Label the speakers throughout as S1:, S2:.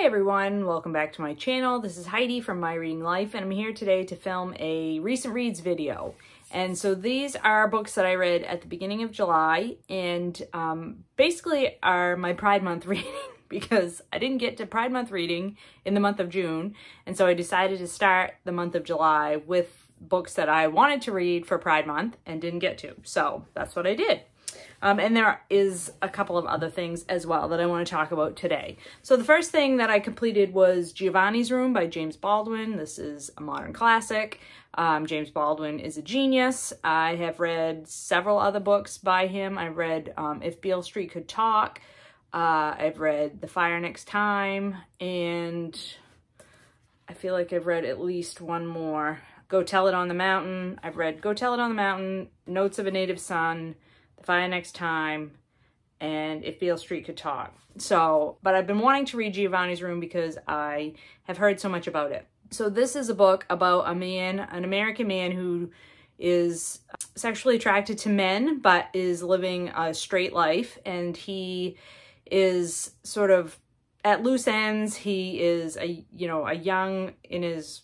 S1: everyone, welcome back to my channel. This is Heidi from My Reading Life, and I'm here today to film a recent reads video. And so these are books that I read at the beginning of July, and basically are my Pride Month reading because I didn't get to Pride Month reading in the month of June, and so I decided to start the month of July with books that I wanted to read for Pride Month and didn't get to. So that's what I did. And there is a couple of other things as well that I want to talk about today. So the first thing that I completed was Giovannis Room by James Baldwin. This is a modern classic. James Baldwin is a genius. I have read several other books by him. I've read If Beale Street Could Talk. I've read The Fire Next Time. And I feel like I've read at least one more. Go Tell It on the Mountain. I've read Go Tell It on the Mountain, Notes of a Native Son, The Fire Next Time, and If Beale Street Could Talk. So, but I've been wanting to read Giovannis Room because I have heard so much about it. So this is a book about a man, an American man who is sexually attracted to men, but is living a straight life. And he is sort of at loose ends. He is a young in his,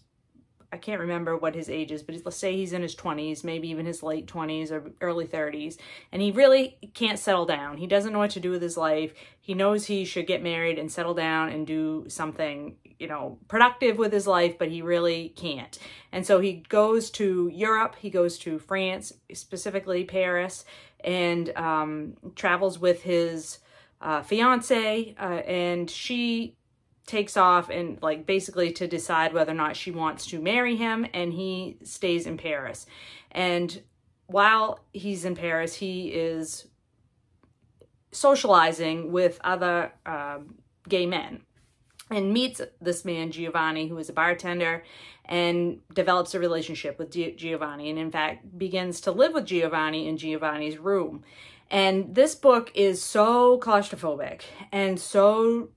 S1: I can't remember what his age is, but let's say he's in his 20s, maybe even his late 20s or early 30s, and he really can't settle down. He doesn't know what to do with his life. He knows he should get married and settle down and do something, productive with his life, but he really can't. And so he goes to Europe, he goes to France, specifically Paris, and travels with his fiance, and she takes off and basically to decide whether or not she wants to marry him, and he stays in Paris. And while he's in Paris, he is socializing with other gay men and meets this man, Giovanni, who is a bartender, and develops a relationship with Giovanni, and in fact begins to live with Giovanni in Giovanni's room. And this book is so claustrophobic and so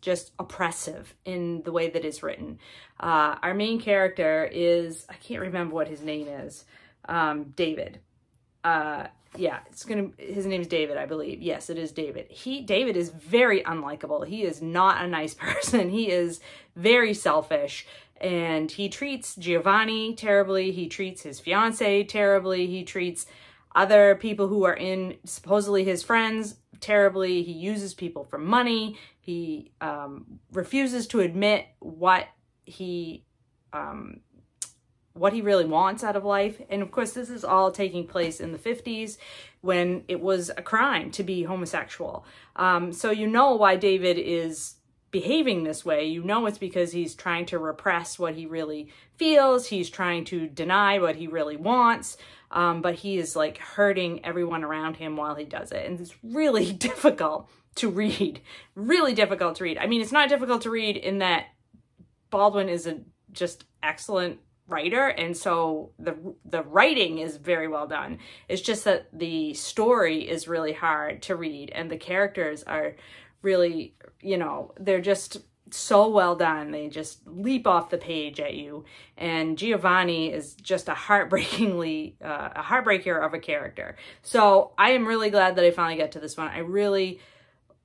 S1: just oppressive in the way that it's written. Our main character is, I can't remember what his name is, David. Yeah, his name is David, I believe. Yes, it is David. David is very unlikable. He is not a nice person. He is very selfish, and he treats Giovanni terribly. He treats his fiance terribly. He treats other people who are supposedly his friends terribly. He uses people for money. He refuses to admit what he really wants out of life. And of course, this is all taking place in the 50s when it was a crime to be homosexual. So you know why David is behaving this way. It's because he's trying to repress what he really feels. He's trying to deny what he really wants. But he is hurting everyone around him while he does it. And it's really difficult to read. Really difficult to read. I mean, it's not difficult to read in that Baldwin is a just excellent writer, and so the writing is very well done. It's just that the story is really hard to read, and the characters are really, they're just so well done. They just leap off the page at you. And Giovanni is just a heartbreaker of a character. So I am really glad that I finally got to this one. I really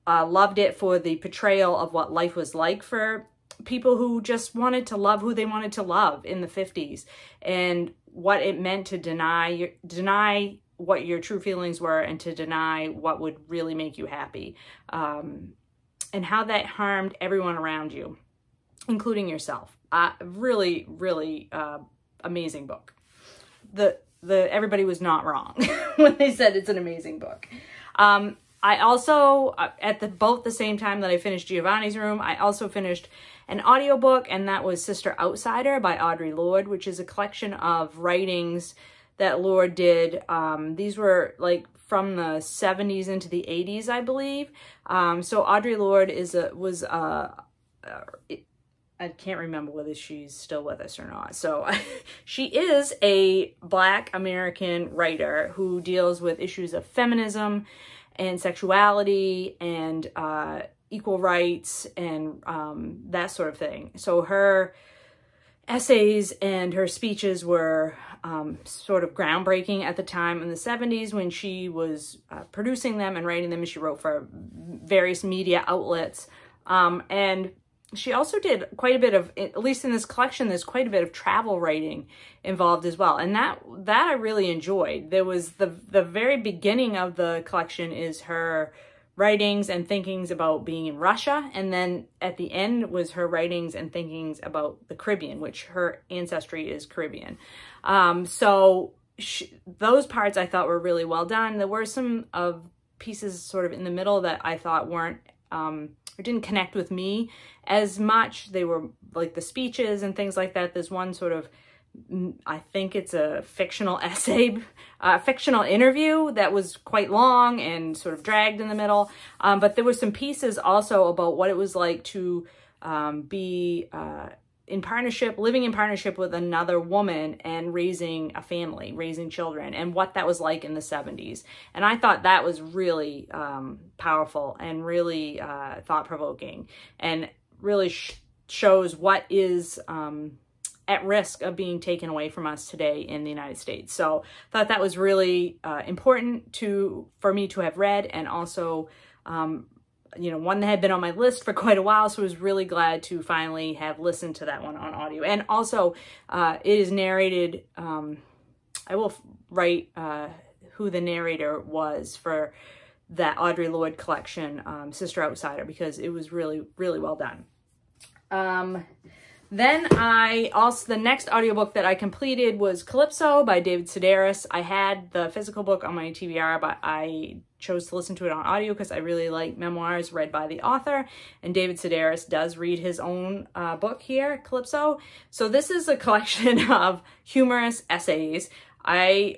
S1: loved it for the portrayal of what life was like for people who just wanted to love who they wanted to love in the 50s, and what it meant to deny what your true feelings were, and to deny what would really make you happy. And how that harmed everyone around you, including yourself. Really, really amazing book. Everybody was not wrong when they said it's an amazing book. I also, at about the same time that I finished Giovannis Room, I also finished an audiobook, and that was Sister Outsider by Lorde, which is a collection of writings that Lorde did. These were from the 70s into the 80s, I believe. So Audre Lorde I can't remember whether she's still with us or not. So she is a Black American writer who deals with issues of feminism and sexuality and equal rights and that sort of thing. So her essays and her speeches were sort of groundbreaking at the time in the 70s when she was producing them and writing them, and she wrote for various media outlets And she also did quite a bit of, at least in this collection, there's quite a bit of travel writing involved as well. And that I really enjoyed. There was the very beginning of the collection is her writings and thinkings about being in Russia. And then at the end was her writings and thinkings about the Caribbean, which her ancestry is Caribbean. Those parts I thought were really well done. There were some of pieces sort of in the middle that I thought weren't, or didn't connect with me as much. They were like the speeches and things like that. There's one sort of, I think it's a fictional essay, fictional interview that was quite long and sort of dragged in the middle. But there were some pieces also about what it was like to be in partnership, living in partnership with another woman and raising a family, raising children, and what that was like in the 70s. And I thought that was really powerful and really thought-provoking, and really shows what is at risk of being taken away from us today in the United States. So I thought that was really important for me to have read, and also you know, one that had been on my list for quite a while, so I was really glad to finally have listened to that one on audio. And also, it is narrated, I will write who the narrator was for that Audre Lorde collection, Sister Outsider, because it was really, really well done. Then the next audiobook that I completed was Calypso by David Sedaris. I had the physical book on my TBR, but I chose to listen to it on audio because I really like memoirs read by the author, and David Sedaris does read his own book here, Calypso. So this is a collection of humorous essays. I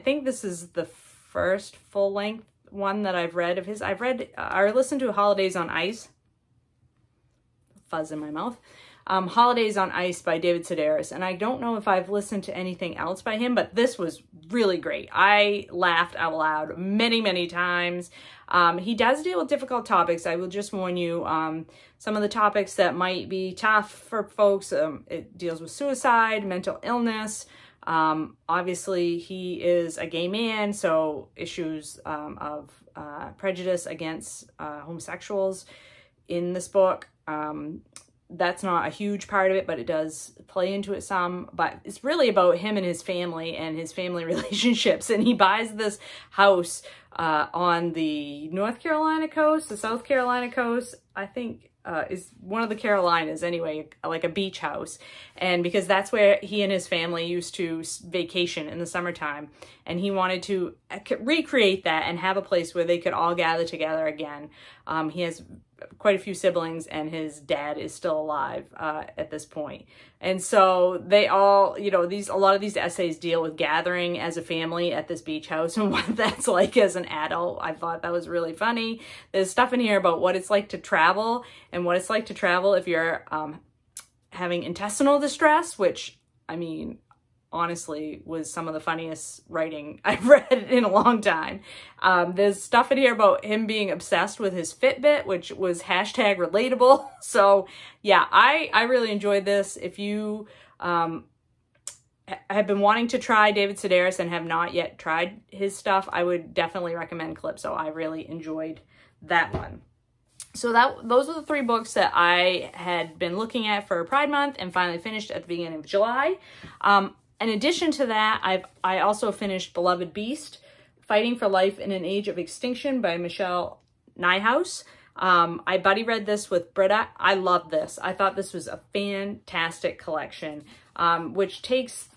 S1: think this is the first full-length one that I've read of his. I listened to Holidays on Ice. Fuzz in my mouth. Holidays on Ice by David Sedaris, and I don't know if I've listened to anything else by him, but this was really great. I laughed out loud many, many times. He does deal with difficult topics. I will just warn you, some of the topics that might be tough for folks, it deals with suicide, mental illness. Obviously, he is a gay man, so issues of prejudice against homosexuals in this book. That's not a huge part of it, but it does play into it some. But it's really about him and his family relationships. And he buys this house on the North Carolina coast, the South Carolina coast, I think is one of the Carolinas anyway, like a beach house. And because that's where he and his family used to vacation in the summertime. And he wanted to recreate that and have a place where they could all gather together again. He has quite a few siblings, and his dad is still alive at this point. And so they all, you know, a lot of these essays deal with gathering as a family at this beach house and what that's like as an adult. I thought that was really funny. There's stuff in here about what it's like to travel, and what it's like to travel if you're having intestinal distress, which, I mean, honestly was some of the funniest writing I've read in a long time. There's stuff in here about him being obsessed with his Fitbit, which was hashtag relatable. So yeah, I really enjoyed this. If you have been wanting to try David Sedaris and have not yet tried his stuff, I would definitely recommend Calypso. I really enjoyed that one. So those are the three books that I had been looking at for Pride Month and finally finished at the beginning of July. In addition to that, I also finished Beloved Beast, Fighting for Life in an Age of Extinction by Michelle Nijhuis. I buddy read this with Britta. I loved this. I thought this was a fantastic collection, which takes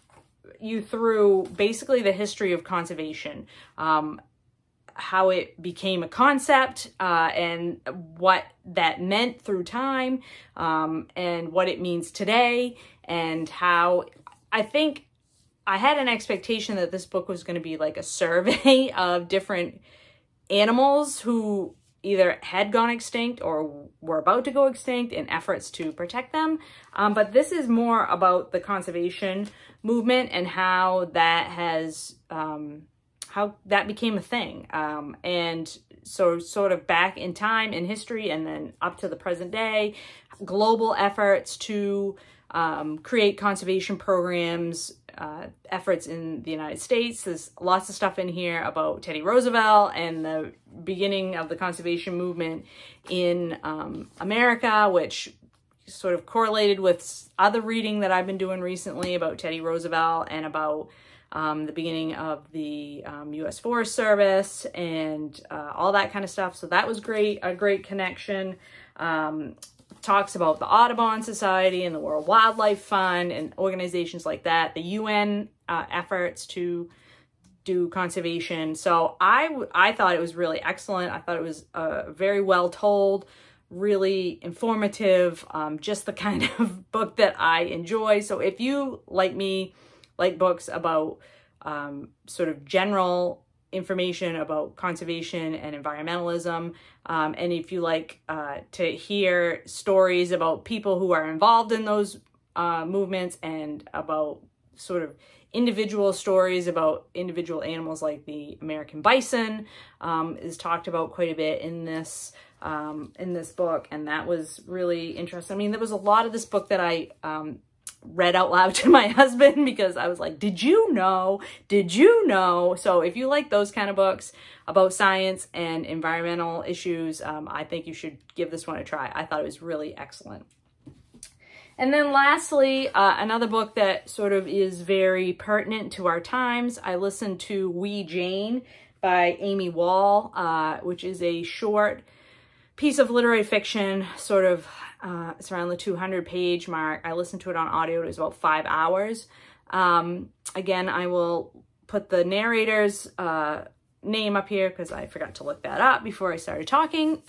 S1: you through basically the history of conservation, how it became a concept, and what that meant through time, and what it means today, and how I think I had an expectation that this book was going to be like a survey of different animals who either had gone extinct or were about to go extinct in efforts to protect them. But this is more about the conservation movement and how that has, how that became a thing. And so sort of back in time in history and then up to the present day, global efforts to create conservation programs efforts in the United States. There's lots of stuff in here about Teddy Roosevelt and the beginning of the conservation movement in America, which sort of correlated with other reading that I've been doing recently about Teddy Roosevelt and about the beginning of the U.S. Forest Service and all that kind of stuff. So that was great, a great connection. Talks about the Audubon Society and the World Wildlife Fund and organizations like that, the UN efforts to do conservation. So I thought it was really excellent. I thought it was very well told, really informative, just the kind of book that I enjoy. So if you, like me, like books about sort of general information about conservation and environmentalism, and if you like to hear stories about people who are involved in those movements and about sort of individual stories about individual animals, like the American bison is talked about quite a bit in this book, and that was really interesting. I mean, there was a lot of this book that I read out loud to my husband because I was like, did you know? Did you know? So if you like those kind of books about science and environmental issues, I think you should give this one a try. I thought it was really excellent. And then lastly, another book that sort of is very pertinent to our times. I listened to We Jane by Aimee Wall, which is a short piece of literary fiction, sort of, it's around the 200-page mark. I listened to it on audio. It was about 5 hours. Again, I will put the narrator's name up here because I forgot to look that up before I started talking.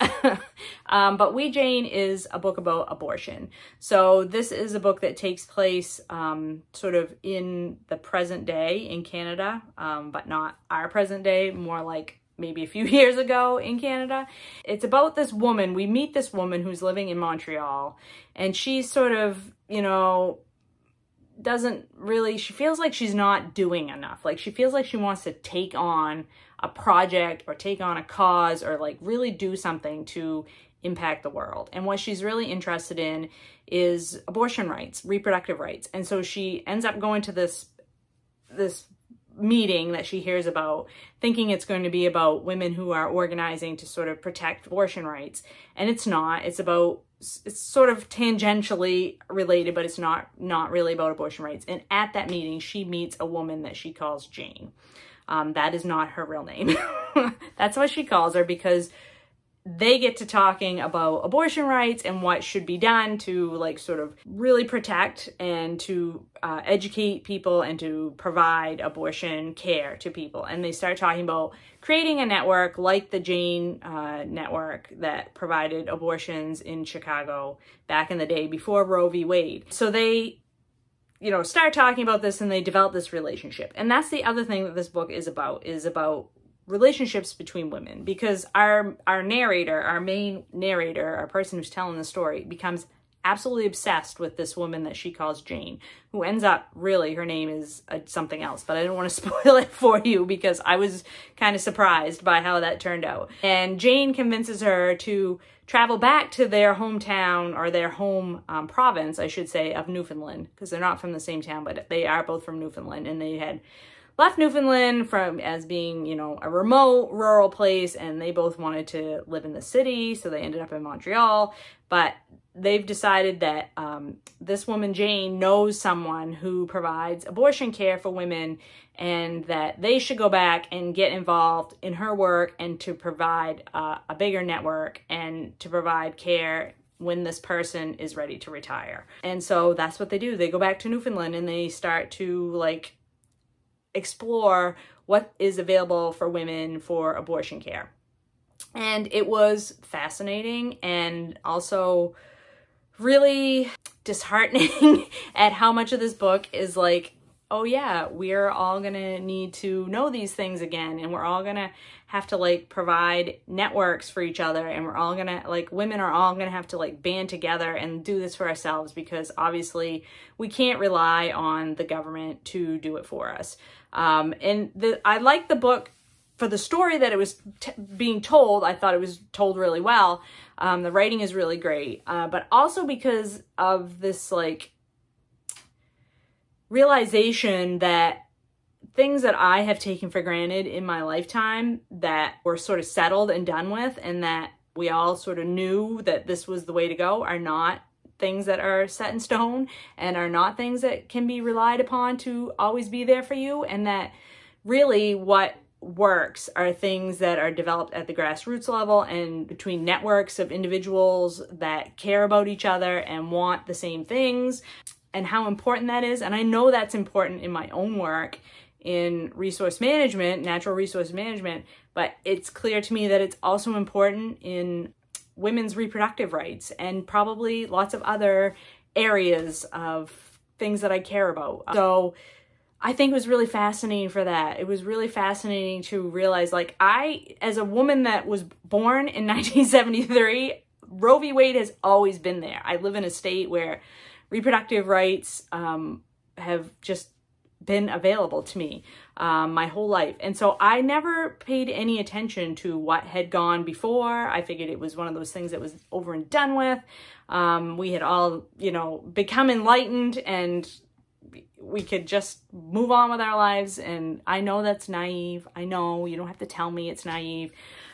S1: But We Jane is a book about abortion. So this is a book that takes place sort of in the present day in Canada, but not our present day, more like maybe a few years ago in Canada. It's about this woman. We meet this woman who's living in Montreal, and she's sort of, you know, she feels like she's not doing enough. Like, she feels like she wants to take on a project or take on a cause or like really do something to impact the world. And what she's really interested in is abortion rights, reproductive rights. And so she ends up going to this meeting that she hears about, thinking it's going to be about women who are organizing to sort of protect abortion rights. And it's not. It's sort of tangentially related, but it's not really about abortion rights. And at that meeting, she meets a woman that she calls Jane. That is not her real name. That's what she calls her, because they get to talking about abortion rights and what should be done to like sort of really protect and to educate people and to provide abortion care to people. And they start talking about creating a network like the Jane network that provided abortions in Chicago back in the day before Roe v. Wade. So they, you know, start talking about this and they develop this relationship. And that's the other thing that this book is about relationships between women, because our narrator, our main narrator, our person who's telling the story, becomes absolutely obsessed with this woman that she calls Jane, who ends up, really, her name is something else, but I didn't want to spoil it for you because I was kind of surprised by how that turned out. And Jane convinces her to travel back to their hometown, or their home province, I should say, of Newfoundland, because they're not from the same town, but they are both from Newfoundland, and they had left Newfoundland as being, you know, a remote rural place, and they both wanted to live in the city, so they ended up in Montreal. But they've decided that this woman, Jane, knows someone who provides abortion care for women, and that they should go back and get involved in her work and to provide a bigger network and to provide care when this person is ready to retire. And so that's what they do. They go back to Newfoundland and they start to like explore what is available for women for abortion care. And it was fascinating and also really disheartening at how much of this book is like, oh yeah, we're all gonna need to know these things again, and we're all gonna have to like provide networks for each other, and we're all gonna, like, women are all gonna have to like band together and do this for ourselves, because obviously we can't rely on the government to do it for us. I like the book for the story that it was being told. I thought it was told really well. The writing is really great, but also because of this like realization that things that I have taken for granted in my lifetime that were sort of settled and done with, and that we all sort of knew that this was the way to go, are not things that are set in stone and are not things that can be relied upon to always be there for you. And that really what works are things that are developed at the grassroots level and between networks of individuals that care about each other and want the same things, and how important that is. And I know that's important in my own work in resource management, natural resource management, but it's clear to me that it's also important in women's reproductive rights and probably lots of other areas of things that I care about. So I think it was really fascinating for that. It was really fascinating to realize, like, as a woman that was born in 1973, Roe v. Wade has always been there. I live in a state where reproductive rights have just been available to me my whole life. And so I never paid any attention to what had gone before. I figured it was one of those things that was over and done with. We had all, you know, become enlightened and we could just move on with our lives. And I know that's naive. I know you don't have to tell me it's naive.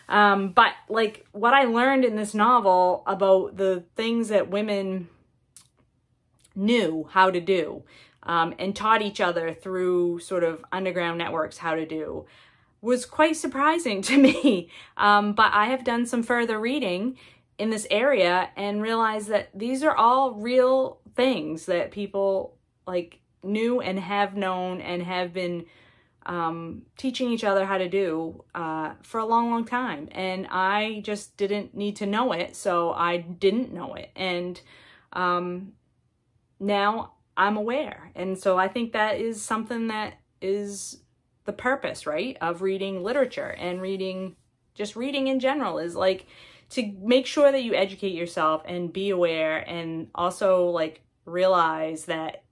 S1: But like what I learned in this novel about the things that women knew how to do, and taught each other through sort of underground networks how to do, was quite surprising to me. But I have done some further reading in this area and realized that these are all real things that people like knew and have known and have been teaching each other how to do for a long, long time. And I just didn't need to know it, so I didn't know it. And now I'm aware. And so I think that is something that is the purpose, right, of reading literature and reading, just reading in general, is like to make sure that you educate yourself and be aware, and also like realize that,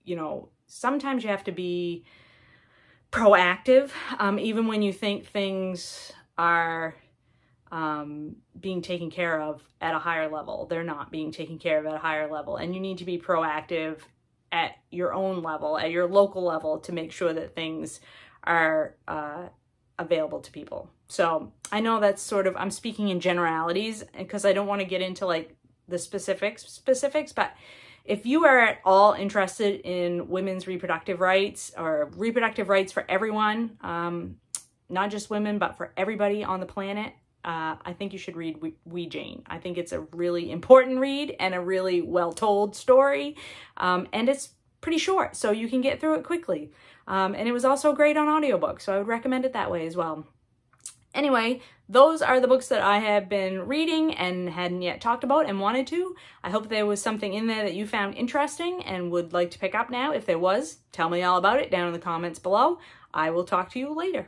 S1: you know, sometimes you have to be proactive, even when you think things are being taken care of at a higher level. They're not being taken care of at a higher level, and you need to be proactive at your own level, at your local level, to make sure that things are available to people. So I know that's sort of, I'm speaking in generalities because I don't want to get into like the specifics, but if you are at all interested in women's reproductive rights or reproductive rights for everyone, not just women, but for everybody on the planet, I think you should read We Jane. I think it's a really important read and a really well-told story. And it's pretty short, so you can get through it quickly. And it was also great on audiobook, so I would recommend it that way as well. Anyway, those are the books that I have been reading and hadn't yet talked about and wanted to. I hope there was something in there that you found interesting and would like to pick up now. If there was, tell me all about it down in the comments below. I will talk to you later.